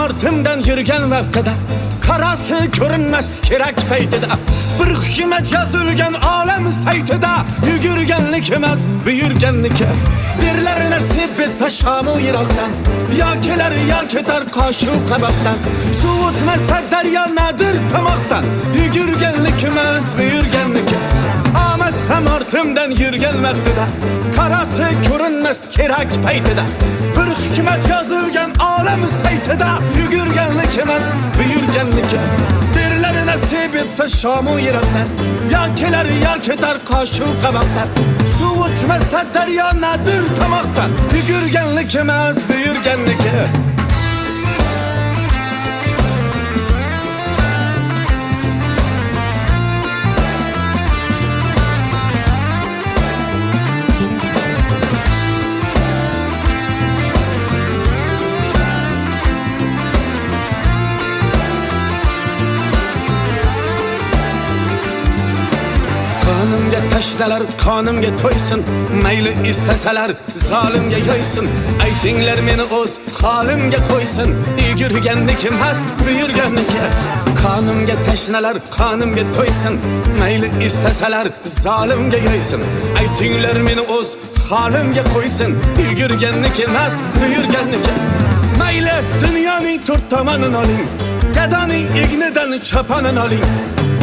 ortimdan yurgan vaqtida qarasi ko'rinmas kerak paytida bir hikmat yozilgan olam saytida yugurganlik emas buyurganniki derlar nasib etsa shamu yiroqdan yo kelar yo ketar qoshu qaboqdan suv o'tmasa daryo nadir tomoqdan yugurganlik emas buyurganniki omad ham ortimdan yurgan vaqtida qarasi ko'rinmas kerak paytida bir hikmat yozilgan olam saytida yugurganlik emas buyurganniki derlar nasib etsa shamu yiroqdan yo kelar yo ketar qoshu qaboqdan suv o'tmasa daryo nadir tomoqdan yugurganlik emas buyurganniki Qonimga tashlalar, qonimga to'ysin, mayli istasalar zolimga yo'ysin. Aytinglar meni o'z holimga qo'ysin, yugurganniki emas buyurganniki. Qonimga tashlalar, qonimga to'ysin, mayli istasalar zolimga yo'ysin. Aytinglar meni o'z holimga qo'ysin, yugurganniki emas buyurganniki. Mayli dunyoning to'rt tomonini oling, gadoning ignidan choponini oling,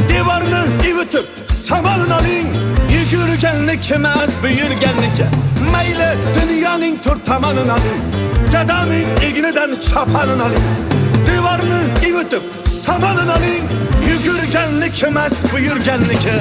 devorni ivitib samalın oling, yugurganlik emas buyurganniki. Mayli dunyoning to'rt tomonini oling, gadoning ignidan choponini oling, devorni ivitib samalin oling, yugurganlik emas buyurganniki.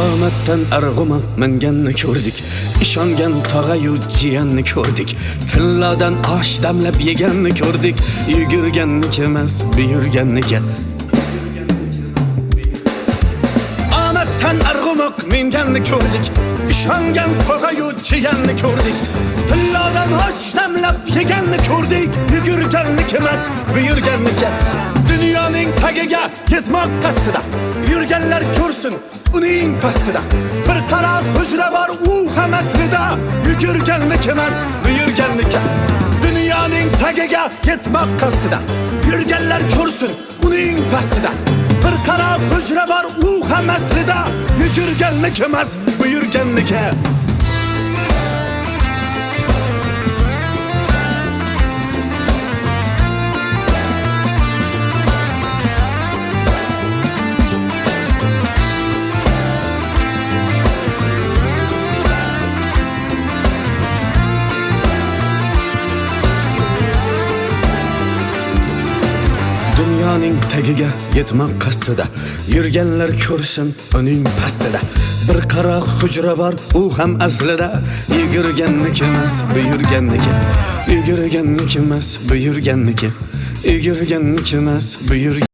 Omaddan arg'umoq minganni ko'rdik, ishongan tog'ayu jiyanni ko'rdik, tillodan osh damlab yeganni ko'rdik, yugurganniki emas buyurganniki. Omaddan arg'umoq minganni ko'rdik, ishongan tog'ayu jiyanni ko'rdik, tillodan osh damlab yeganni ko'rdik, yugurganniki emas buyurganniki. Dunyoning tagiga yetmoq qasdida yurganlar ko'rsin uning pastida bir qara hujra bor u ham aslida yugurganlik emas buyurganniki. Dunyoning tagiga yetmoq qasdida yurganlar ko'rsin uning pastida bir qara hujra bor u ham aslida yugurganlik emas buyurganniki. Dunyoning tagiga yetmoq qasdida yurganlar ko'rsin uning pastida bir qara hujra bor u ham aslida yugurganniki emas buyurganniki. Yugurganniki emas buyurganniki. Yugurganniki emas buyurganniki.